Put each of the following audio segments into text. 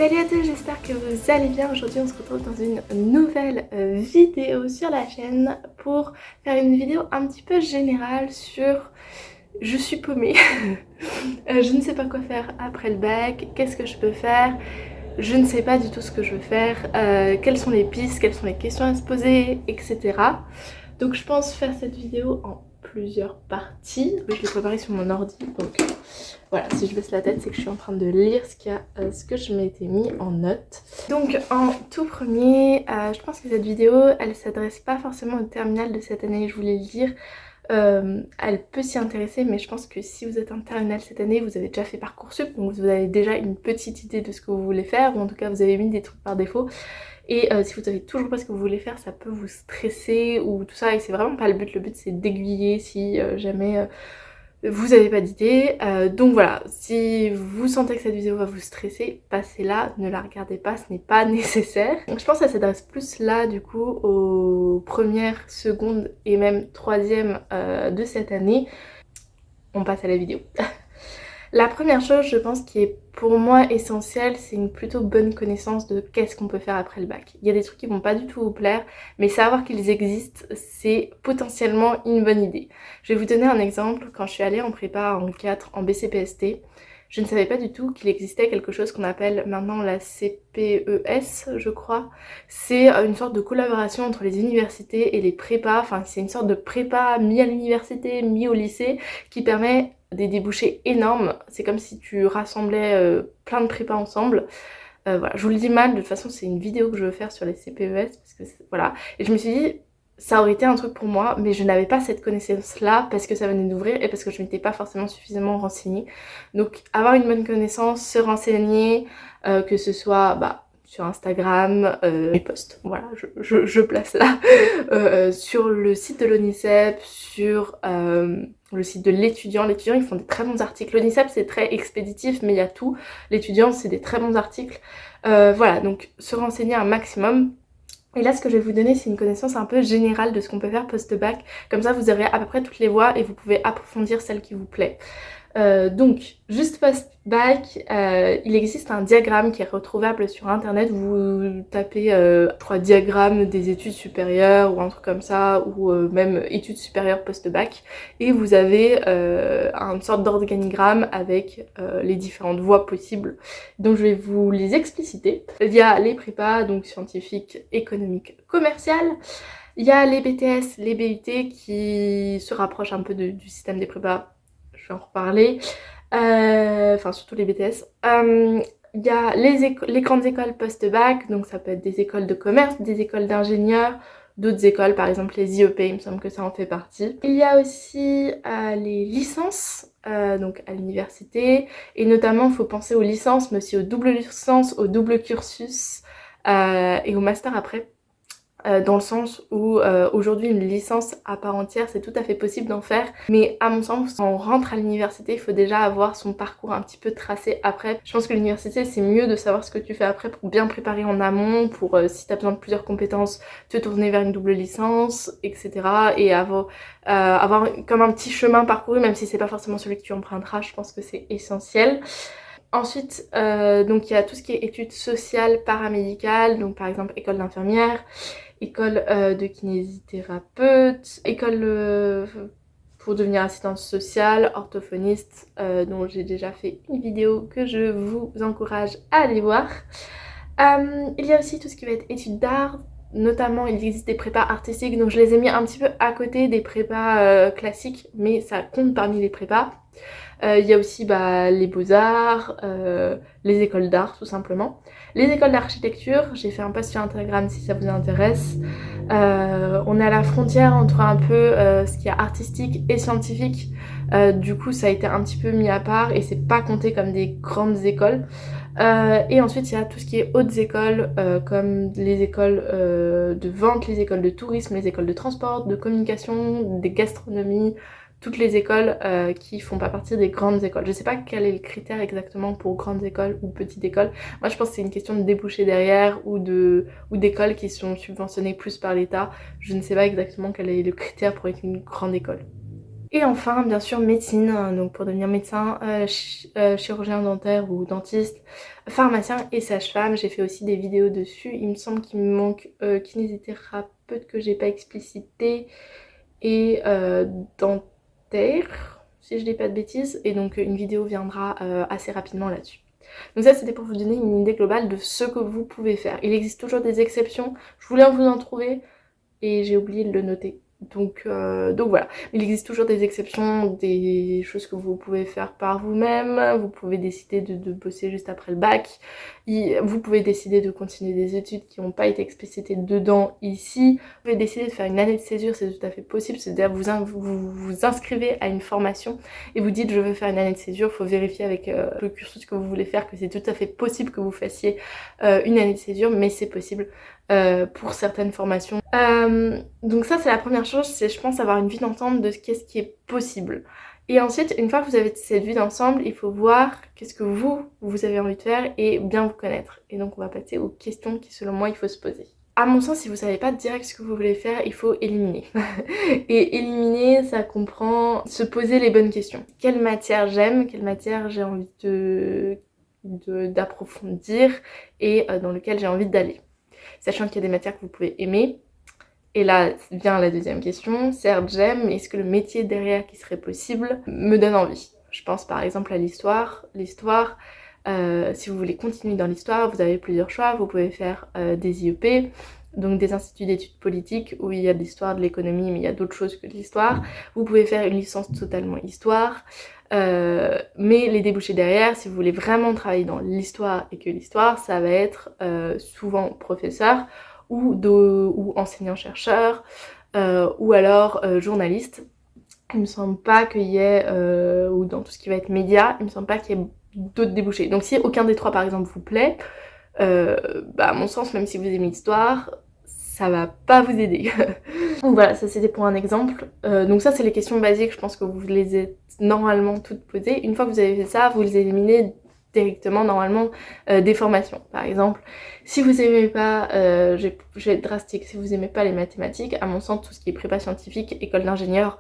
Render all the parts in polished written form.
Salut à tous, j'espère que vous allez bien. Aujourd'hui on se retrouve dans une nouvelle vidéo sur la chaîne pour faire une vidéo un petit peu générale sur je suis paumée. Je ne sais pas quoi faire après le bac, qu'est-ce que je peux faire, je ne sais pas du tout ce que je veux faire, quelles sont les pistes, quelles sont les questions à se poser, etc. Donc je pense faire cette vidéo en plusieurs parties. Je l'ai préparée sur mon ordi, donc voilà, si je baisse la tête c'est que je suis en train de lire ce que je m'étais mis en note. Donc en tout premier, je pense que cette vidéo elle s'adresse pas forcément au terminal de cette année, je voulais le dire. Elle peut s'y intéresser, mais je pense que si vous êtes en terminale cette année, vous avez déjà fait Parcoursup, donc vous avez déjà une petite idée de ce que vous voulez faire, ou en tout cas vous avez mis des trucs par défaut. Et si vous savez toujours pas ce que vous voulez faire, ça peut vous stresser ou tout ça, et c'est vraiment pas le but c'est d'aiguiller si jamais vous n'avez pas d'idée. Donc voilà, si vous sentez que cette vidéo va vous stresser, passez-la, ne la regardez pas, ce n'est pas nécessaire. Donc je pense que ça s'adresse plus là du coup aux premières, secondes et même troisième de cette année. On passe à la vidéo. La première chose, je pense, qui est pour moi essentielle, c'est une plutôt bonne connaissance de qu'est-ce qu'on peut faire après le bac. Il y a des trucs qui vont pas du tout vous plaire, mais savoir qu'ils existent, c'est potentiellement une bonne idée. Je vais vous donner un exemple. Quand je suis allée en prépa en 4 en BCPST, je ne savais pas du tout qu'il existait quelque chose qu'on appelle maintenant la CPES, je crois. C'est une sorte de collaboration entre les universités et les prépas. Enfin, c'est une sorte de prépa mis à l'université, mis au lycée, qui permet des débouchés énormes. C'est comme si tu rassemblais plein de prépas ensemble. Voilà, je vous le dis mal, de toute façon c'est une vidéo que je veux faire sur les CPES, parce que voilà. Et je me suis dit, ça aurait été un truc pour moi, mais je n'avais pas cette connaissance-là parce que ça venait d'ouvrir et parce que je m'étais pas forcément suffisamment renseignée. Donc avoir une bonne connaissance, se renseigner, que ce soit sur Instagram, mes posts, voilà, je place là, sur le site de l'ONICEP, sur le site de l'étudiant. L'étudiant, ils font des très bons articles. L'ONICEP, c'est très expéditif, mais il y a tout. L'étudiant, c'est des très bons articles. Voilà, donc se renseigner un maximum. Et là, ce que je vais vous donner, c'est une connaissance un peu générale de ce qu'on peut faire post-bac. Comme ça, vous aurez à peu près toutes les voies et vous pouvez approfondir celle qui vous plaît. Donc, juste post-bac, il existe un diagramme qui est retrouvable sur internet. Vous tapez, je crois, diagramme des études supérieures ou un truc comme ça, ou même études supérieures post-bac, et vous avez une sorte d'organigramme avec les différentes voies possibles. Donc je vais vous les expliciter. Il y a les prépas, donc scientifiques, économiques, commerciales. Il y a les BTS, les BUT qui se rapprochent un peu du système des prépas. Je vais en reparler, enfin surtout les BTS. Il y a les grandes écoles post-bac, donc ça peut être des écoles de commerce, des écoles d'ingénieurs, d'autres écoles, par exemple les IEP, il me semble que ça en fait partie. Il y a aussi les licences, donc à l'université, et notamment il faut penser aux licences, mais aussi aux doubles licences, aux doubles cursus et au master après. Dans le sens où aujourd'hui une licence à part entière c'est tout à fait possible d'en faire, mais à mon sens quand on rentre à l'université il faut déjà avoir son parcours un petit peu tracé après. Je pense que l'université c'est mieux de savoir ce que tu fais après pour bien préparer en amont, pour si tu as besoin de plusieurs compétences te tourner vers une double licence, etc. et avoir comme un petit chemin parcouru, même si c'est pas forcément celui que tu emprunteras. Je pense que c'est essentiel. Ensuite, donc il y a tout ce qui est études sociales, paramédicales, donc par exemple école d'infirmière, école de kinésithérapeute, école pour devenir assistante sociale, orthophoniste, dont j'ai déjà fait une vidéo que je vous encourage à aller voir. Il y a aussi tout ce qui va être études d'art, notamment il existe des prépas artistiques, donc je les ai mis un petit peu à côté des prépas classiques, mais ça compte parmi les prépas. Il y a aussi les beaux-arts, les écoles d'art tout simplement. Les écoles d'architecture, j'ai fait un post sur Instagram si ça vous intéresse. On est à la frontière entre un peu ce qui est artistique et scientifique. Du coup ça a été un petit peu mis à part et c'est pas compté comme des grandes écoles. Et ensuite il y a tout ce qui est hautes écoles, comme les écoles de vente, les écoles de tourisme, les écoles de transport, de communication, des gastronomies, toutes les écoles qui font pas partie des grandes écoles. Je sais pas quel est le critère exactement pour grandes écoles ou petites écoles. Moi je pense que c'est une question de déboucher derrière ou d'écoles qui sont subventionnées plus par l'État. Je ne sais pas exactement quel est le critère pour être une grande école. Et enfin, bien sûr, médecine, donc pour devenir médecin, chirurgien dentaire ou dentiste, pharmacien et sage-femme. J'ai fait aussi des vidéos dessus. Il me semble qu'il me manque kinésithérapeute que j'ai pas explicité et dentaire, si je dis pas de bêtises. Et donc une vidéo viendra assez rapidement là-dessus. Donc ça, c'était pour vous donner une idée globale de ce que vous pouvez faire. Il existe toujours des exceptions. Je voulais vous en trouver et j'ai oublié de le noter. Donc voilà, il existe toujours des exceptions, des choses que vous pouvez faire par vous-même. Vous pouvez décider de bosser juste après le bac. Vous pouvez décider de continuer des études qui n'ont pas été explicitées dedans ici. Vous pouvez décider de faire une année de césure, c'est tout à fait possible. C'est-à-dire vous inscrivez à une formation et vous dites je veux faire une année de césure. Il faut vérifier avec le cursus que vous voulez faire que c'est tout à fait possible que vous fassiez une année de césure, mais c'est possible. Pour certaines formations. Donc ça c'est la première chose, c'est je pense avoir une vue d'ensemble de qu'est-ce qui est possible. Et ensuite, une fois que vous avez cette vue d'ensemble, il faut voir qu'est-ce que vous avez envie de faire et bien vous connaître. Et donc on va passer aux questions qui selon moi il faut se poser. À mon sens, si vous savez pas direct ce que vous voulez faire, il faut éliminer. Et éliminer, ça comprend se poser les bonnes questions. Quelle matière j'aime, quelle matière j'ai envie d'approfondir et dans lequel j'ai envie d'aller. Sachant qu'il y a des matières que vous pouvez aimer. Et là vient la deuxième question. Certes, j'aime, mais est-ce que le métier derrière qui serait possible me donne envie? Je pense par exemple à l'histoire. L'histoire, si vous voulez continuer dans l'histoire, vous avez plusieurs choix. Vous pouvez faire des IEP, donc des instituts d'études politiques où il y a de l'histoire, de l'économie, mais il y a d'autres choses que de l'histoire. Vous pouvez faire une licence totalement histoire. Mais les débouchés derrière, si vous voulez vraiment travailler dans l'histoire et que l'histoire, ça va être souvent professeur ou enseignant-chercheur ou alors journaliste. Il me semble pas qu'il y ait, ou dans tout ce qui va être média, il me semble pas qu'il y ait d'autres débouchés. Donc si aucun des trois par exemple vous plaît, à mon sens, même si vous aimez l'histoire, ça va pas vous aider. Donc voilà, ça c'était pour un exemple. Donc ça c'est les questions basiques, je pense que vous les êtes normalement toutes posées. Une fois que vous avez fait ça, vous les éliminez directement normalement des formations. Par exemple, si vous aimez pas, je vais être drastique, si vous aimez pas les mathématiques, à mon sens tout ce qui est prépa scientifique, école d'ingénieur,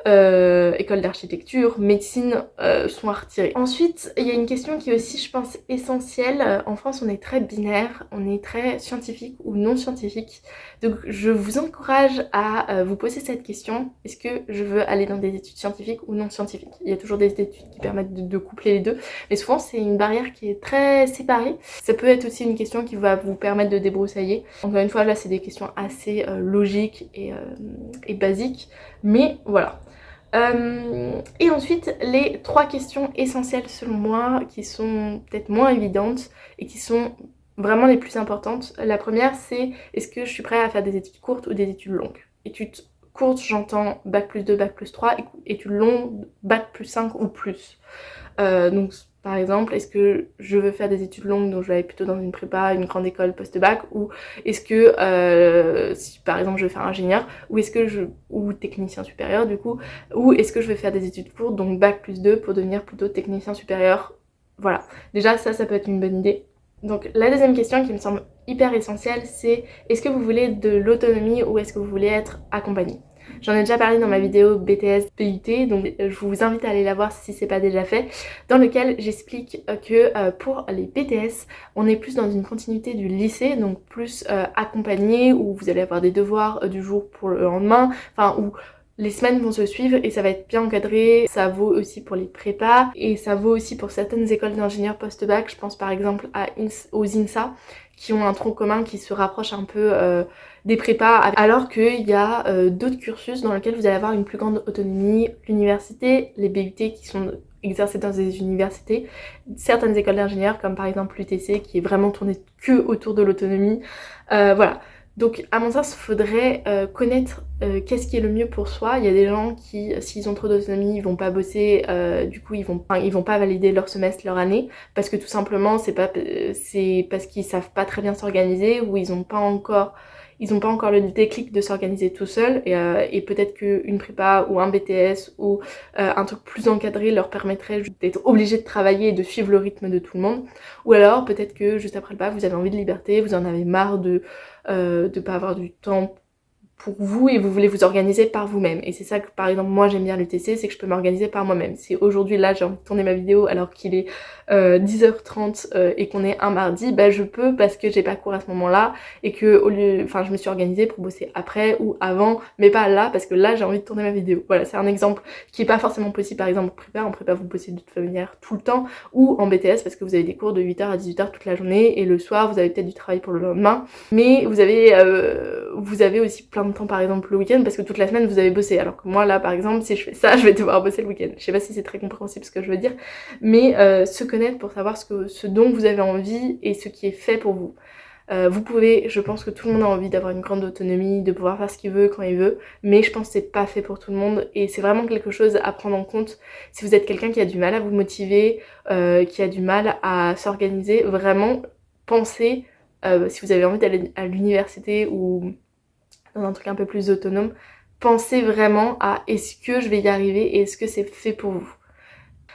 école d'architecture, médecine sont à retirer. Ensuite, il y a une question qui est aussi, je pense, essentielle. En France, on est très binaire, on est très scientifique ou non scientifique. Donc, je vous encourage à vous poser cette question. Est-ce que je veux aller dans des études scientifiques ou non scientifiques? Il y a toujours des études qui permettent de coupler les deux. Mais souvent, c'est une barrière qui est très séparée. Ça peut être aussi une question qui va vous permettre de débroussailler. Encore une fois, là, c'est des questions assez logiques et basiques. Mais voilà. Et ensuite, les trois questions essentielles selon moi, qui sont peut-être moins évidentes et qui sont vraiment les plus importantes. La première, c'est est-ce que je suis prête à faire des études courtes ou des études longues? Études courtes, j'entends bac plus 2, bac plus 3, études longues, bac plus 5 ou plus. Donc par exemple, est-ce que je veux faire des études longues, donc je vais aller plutôt dans une prépa, une grande école post-bac, ou est-ce que, si par exemple je veux faire ingénieur, ou technicien supérieur du coup, ou est-ce que je vais faire des études courtes, donc bac plus 2 pour devenir plutôt technicien supérieur. Voilà, déjà ça peut être une bonne idée. Donc la deuxième question qui me semble hyper essentielle, c'est est-ce que vous voulez de l'autonomie ou est-ce que vous voulez être accompagné? J'en ai déjà parlé dans ma vidéo BTS PUT, donc je vous invite à aller la voir si c'est pas déjà fait, dans lequel j'explique que pour les BTS, on est plus dans une continuité du lycée, donc plus accompagné, où vous allez avoir des devoirs du jour pour le lendemain, enfin où les semaines vont se suivre et ça va être bien encadré. Ça vaut aussi pour les prépas et ça vaut aussi pour certaines écoles d'ingénieurs post-bac. Je pense par exemple aux INSA qui ont un tronc commun qui se rapproche un peu des prépas, alors qu'il y a d'autres cursus dans lesquels vous allez avoir une plus grande autonomie. L'université, les BUT qui sont exercés dans des universités, certaines écoles d'ingénieurs comme par exemple l'UTC qui est vraiment tournée que autour de l'autonomie. Voilà. Donc à mon sens, il faudrait connaître qu'est-ce qui est le mieux pour soi. Il y a des gens qui, s'ils ont trop d'autonomie, ils vont pas bosser, du coup ils vont pas valider leur semestre, leur année, parce que tout simplement c'est parce qu'ils savent pas très bien s'organiser ou ils ont pas encore le déclic de s'organiser tout seul et peut-être qu'une prépa ou un BTS ou un truc plus encadré leur permettrait d'être obligé de travailler et de suivre le rythme de tout le monde. Ou alors peut-être que juste après le bac vous avez envie de liberté, vous en avez marre de pas avoir du temps pour vous et vous voulez vous organiser par vous-même. Et c'est ça que par exemple moi j'aime bien l'UTC, c'est que je peux m'organiser par moi-même. Si aujourd'hui là j'ai envie de tourner ma vidéo alors qu'il est 10h30 et qu'on est un mardi, bah je peux parce que j'ai pas cours à ce moment-là et que au lieu, enfin je me suis organisée pour bosser après ou avant, mais pas là parce que là j'ai envie de tourner ma vidéo. Voilà, c'est un exemple qui est pas forcément possible par exemple en prépa vous bossez de toute manière tout le temps, ou en BTS parce que vous avez des cours de 8h à 18h toute la journée et le soir vous avez peut-être du travail pour le lendemain, mais vous avez aussi plein de temps par exemple le week-end parce que toute la semaine vous avez bossé, alors que moi là par exemple si je fais ça je vais devoir bosser le week-end. Je sais pas si c'est très compréhensible ce que je veux dire, mais se connaître pour savoir ce dont vous avez envie et ce qui est fait pour vous. Vous pouvez, je pense que tout le monde a envie d'avoir une grande autonomie, de pouvoir faire ce qu'il veut quand il veut, mais je pense que c'est pas fait pour tout le monde et c'est vraiment quelque chose à prendre en compte. Si vous êtes quelqu'un qui a du mal à vous motiver, qui a du mal à s'organiser, vraiment pensez, si vous avez envie d'aller à l'université ou dans un truc un peu plus autonome, pensez vraiment à est-ce que je vais y arriver et est-ce que c'est fait pour vous.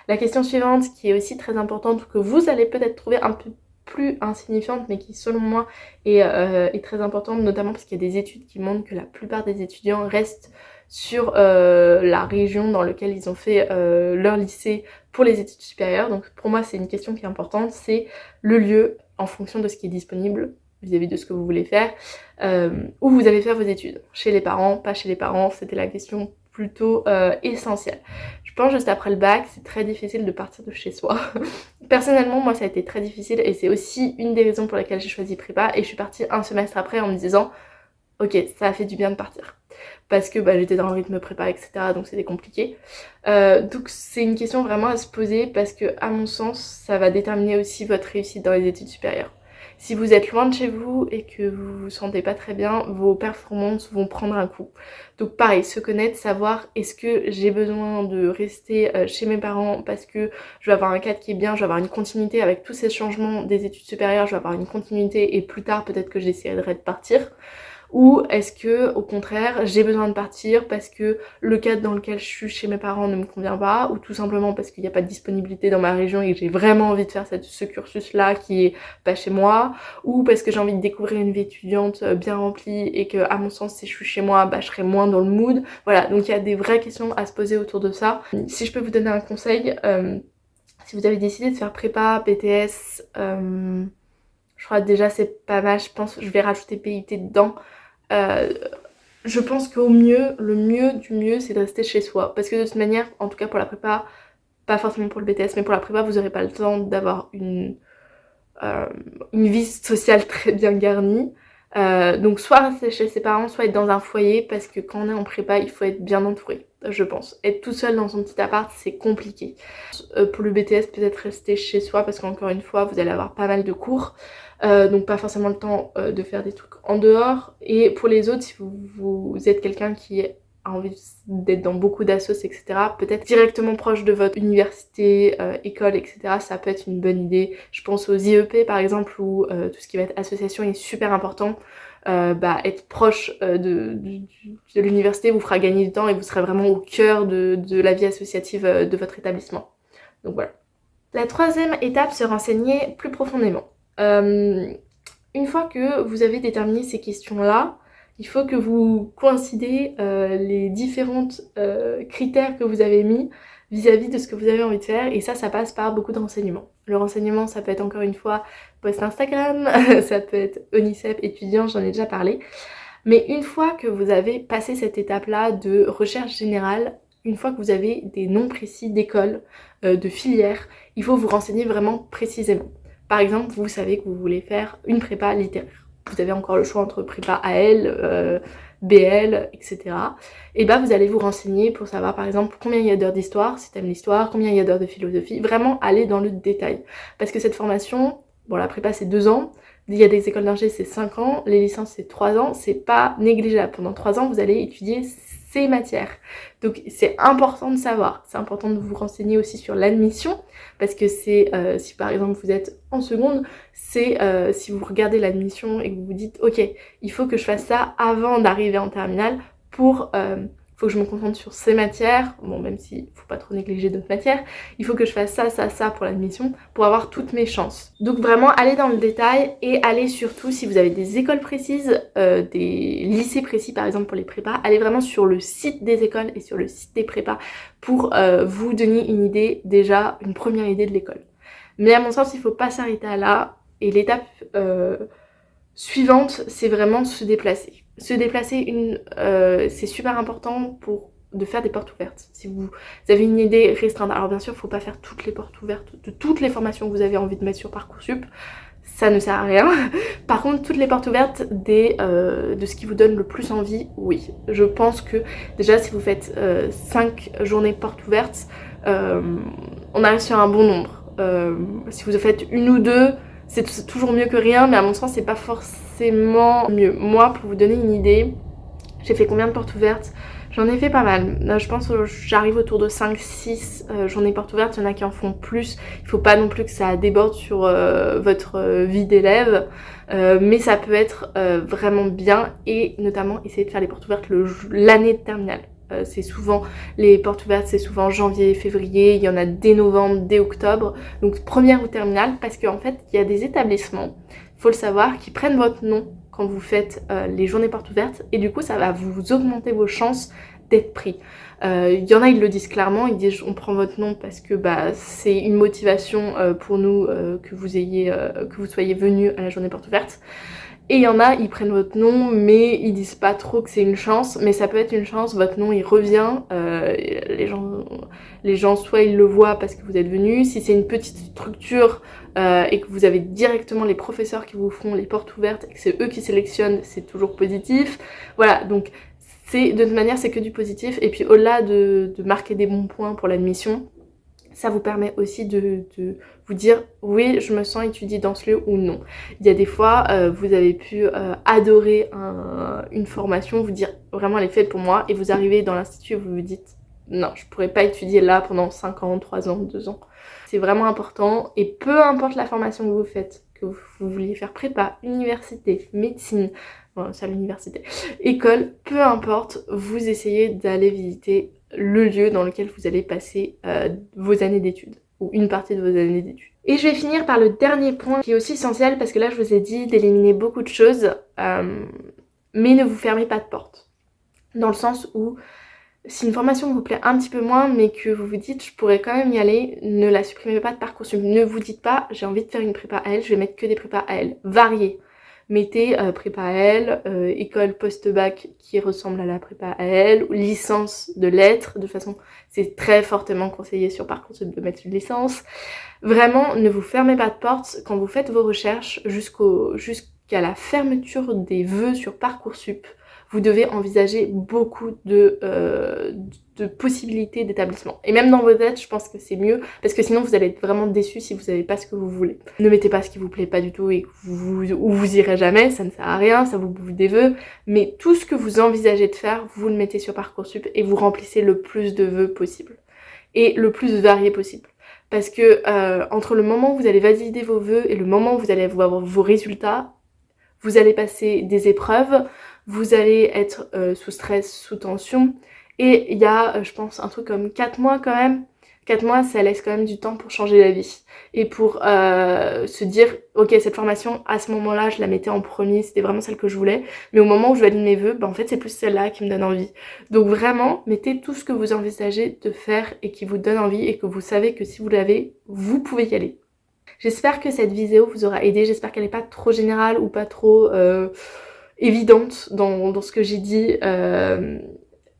La question suivante, qui est aussi très importante, que vous allez peut-être trouver un peu plus insignifiante, mais qui selon moi est très importante, notamment parce qu'il y a des études qui montrent que la plupart des étudiants restent sur la région dans laquelle ils ont fait leur lycée pour les études supérieures. Donc pour moi c'est une question qui est importante, c'est le lieu en fonction de ce qui est disponible vis-à-vis de ce que vous voulez faire, où vous allez faire vos études. Chez les parents, pas chez les parents, c'était la question plutôt essentielle. Je pense juste après le bac, c'est très difficile de partir de chez soi. Personnellement, moi ça a été très difficile et c'est aussi une des raisons pour lesquelles j'ai choisi prépa et je suis partie un semestre après en me disant ok, ça a fait du bien de partir. Parce que bah, j'étais dans le rythme prépa, etc. donc c'était compliqué. Donc c'est une question vraiment à se poser parce que à mon sens, ça va déterminer aussi votre réussite dans les études supérieures. Si vous êtes loin de chez vous et que vous vous sentez pas très bien, vos performances vont prendre un coup. Donc pareil, se connaître, savoir est-ce que j'ai besoin de rester chez mes parents parce que je vais avoir un cadre qui est bien, je vais avoir une continuité avec tous ces changements des études supérieures, je vais avoir une continuité et plus tard peut-être que j'essaierai de partir. Ou est-ce que au contraire j'ai besoin de partir parce que le cadre dans lequel je suis chez mes parents ne me convient pas, ou tout simplement parce qu'il n'y a pas de disponibilité dans ma région et que j'ai vraiment envie de faire ce cursus là qui est pas chez moi, ou parce que j'ai envie de découvrir une vie étudiante bien remplie et que à mon sens si je suis chez moi bah je serai moins dans le mood. Voilà, donc il y a des vraies questions à se poser autour de ça. Si je peux vous donner un conseil, si vous avez décidé de faire prépa, BTS, je crois déjà c'est pas mal, je pense je vais rajouter PIT dedans. Je pense qu'au mieux, le mieux du mieux, c'est de rester chez soi. Parce que de toute manière, en tout cas pour la prépa, pas forcément pour le BTS, mais pour la prépa, vous n'aurez pas le temps d'avoir une vie sociale très bien garnie. Donc soit rester chez ses parents, soit être dans un foyer, parce que quand on est en prépa, il faut être bien entouré, je pense. Être tout seul dans son petit appart, c'est compliqué. Pour le BTS, peut-être rester chez soi, parce qu'encore une fois, vous allez avoir pas mal de cours. Donc pas forcément le temps de faire des trucs en dehors. Et pour les autres, si vous êtes quelqu'un qui a envie d'être dans beaucoup d'assos, etc., peut-être directement proche de votre université, école, etc., ça peut être une bonne idée. Je pense aux IEP par exemple, où tout ce qui va être association est super important. Être proche de l'université vous fera gagner du temps et vous serez vraiment au cœur de la vie associative de votre établissement. Donc voilà. La troisième étape, se renseigner plus profondément. Une fois que vous avez déterminé ces questions-là, il faut que vous coïncidez les différentes critères que vous avez mis vis-à-vis de ce que vous avez envie de faire, et ça passe par beaucoup de renseignements. Le renseignement, ça peut être encore une fois post Instagram, ça peut être ONICEP étudiant, j'en ai déjà parlé. Mais une fois que vous avez passé cette étape-là de recherche générale, une fois que vous avez des noms précis d'écoles, de filières, il faut vous renseigner vraiment précisément. Par exemple, vous savez que vous voulez faire une prépa littéraire. Vous avez encore le choix entre prépa AL, BL, etc. Et bah vous allez vous renseigner pour savoir par exemple combien il y a d'heures d'histoire, si t'aimes l'histoire, combien il y a d'heures de philosophie, vraiment aller dans le détail. Parce que cette formation, bon la prépa c'est 2 ans, il y a des écoles d'ingé c'est 5 ans, les licences c'est 3 ans, c'est pas négligeable. Pendant 3 ans vous allez étudier ces matières. Donc c'est important de savoir, c'est important de vous renseigner aussi sur l'admission, parce que c'est, si par exemple vous êtes en seconde, c'est si vous regardez l'admission et que vous vous dites ok, il faut que je fasse ça avant d'arriver en terminale pour faut que je me concentre sur ces matières, bon même s'il faut pas trop négliger d'autres matières, il faut que je fasse ça pour l'admission pour avoir toutes mes chances. Donc vraiment allez dans le détail et allez surtout si vous avez des écoles précises, des lycées précis par exemple pour les prépas, allez vraiment sur le site des écoles et sur le site des prépas pour vous donner une idée, déjà une première idée de l'école. Mais à mon sens il faut pas s'arrêter à là et l'étape suivante c'est vraiment se déplacer. Se déplacer, c'est super important de faire des portes ouvertes. Si vous avez une idée restreinte, alors bien sûr, il ne faut pas faire toutes les portes ouvertes de toutes les formations que vous avez envie de mettre sur Parcoursup, ça ne sert à rien. Par contre, toutes les portes ouvertes de ce qui vous donne le plus envie, oui. Je pense que déjà, si vous faites 5 journées portes ouvertes, on arrive sur un bon nombre. Si vous en faites une ou deux, c'est toujours mieux que rien, mais à mon sens, c'est pas forcément mieux. Moi, pour vous donner une idée, j'ai fait combien de portes ouvertes? J'en ai fait pas mal. Je pense que j'arrive autour de 5-6 journées portes ouvertes. Il y en a qui en font plus. Il faut pas non plus que ça déborde sur votre vie d'élève. Mais ça peut être vraiment bien. Et notamment, essayez de faire les portes ouvertes l'année de terminale. C'est souvent, les portes ouvertes, c'est souvent janvier, février, il y en a dès novembre, dès octobre, donc première ou terminale, parce qu'en fait, il y a des établissements, faut le savoir, qui prennent votre nom quand vous faites les journées portes ouvertes, et du coup, ça va vous augmenter vos chances d'être pris. Il y en a, ils le disent clairement, ils disent on prend votre nom parce que c'est une motivation pour nous que vous soyez venu à la journée porte ouverte. Et il y en a, ils prennent votre nom, mais ils disent pas trop que c'est une chance, mais ça peut être une chance, votre nom il revient, les gens soit ils le voient parce que vous êtes venu, si c'est une petite structure et que vous avez directement les professeurs qui vous font les portes ouvertes et que c'est eux qui sélectionnent, c'est toujours positif. Voilà, donc de toute manière c'est que du positif, et puis au-delà de marquer des bons points pour l'admission, ça vous permet aussi de vous dire oui je me sens étudier dans ce lieu ou non. Il y a des fois vous avez pu adorer une formation, vous dire vraiment elle est faite pour moi, et vous arrivez dans l'institut et vous vous dites non je pourrais pas étudier là pendant 5 ans, 3 ans, 2 ans. C'est vraiment important, et peu importe la formation que vous faites, que vous vouliez faire prépa, université, médecine, bon, ça l'université, école, peu importe, vous essayez d'aller visiter le lieu dans lequel vous allez passer vos années d'études, ou une partie de vos années d'études. Et je vais finir par le dernier point qui est aussi essentiel, parce que là je vous ai dit d'éliminer beaucoup de choses, mais ne vous fermez pas de porte. Dans le sens où si une formation vous plaît un petit peu moins mais que vous vous dites je pourrais quand même y aller, ne la supprimez pas de Parcoursup. Ne vous dites pas j'ai envie de faire une prépa AL, je vais mettre que des prépas AL. Variez. Mettez prépa AL, école post-bac qui ressemble à la prépa AL, ou licence de lettres. De toute façon, c'est très fortement conseillé sur Parcoursup de mettre une licence. Vraiment, ne vous fermez pas de porte quand vous faites vos recherches jusqu'à la fermeture des vœux sur Parcoursup. Vous devez envisager beaucoup de possibilités d'établissement. Et même dans vos têtes, je pense que c'est mieux, parce que sinon vous allez être vraiment déçus si vous savez pas ce que vous voulez. Ne mettez pas ce qui vous plaît pas du tout et où vous irez jamais, ça ne sert à rien, ça vous bouffe des vœux. Mais tout ce que vous envisagez de faire, vous le mettez sur Parcoursup et vous remplissez le plus de vœux possible. Et le plus varié possible. Parce que entre le moment où vous allez valider vos vœux et le moment où vous allez avoir vos résultats, vous allez passer des épreuves, vous allez être sous stress, sous tension, et il y a, je pense, un truc comme 4 mois quand même. 4 mois, ça laisse quand même du temps pour changer la vie. Et pour se dire, ok, cette formation, à ce moment-là, je la mettais en premier, c'était vraiment celle que je voulais. Mais au moment où je valide mes vœux, en fait, c'est plus celle-là qui me donne envie. Donc vraiment, mettez tout ce que vous envisagez de faire et qui vous donne envie, et que vous savez que si vous l'avez, vous pouvez y aller. J'espère que cette vidéo vous aura aidé, j'espère qu'elle n'est pas trop générale ou pas trop évidente dans ce que j'ai dit.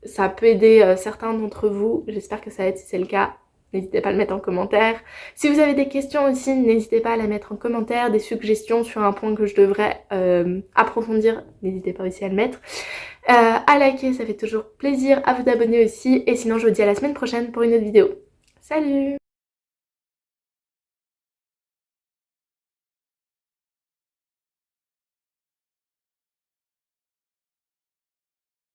Ça peut aider certains d'entre vous, j'espère que ça aide. Si c'est le cas, n'hésitez pas à le mettre en commentaire. Si vous avez des questions aussi, n'hésitez pas à les mettre en commentaire, des suggestions sur un point que je devrais approfondir, n'hésitez pas aussi à le mettre. À liker, ça fait toujours plaisir, à vous abonner aussi, et sinon je vous dis à la semaine prochaine pour une autre vidéo. Salut!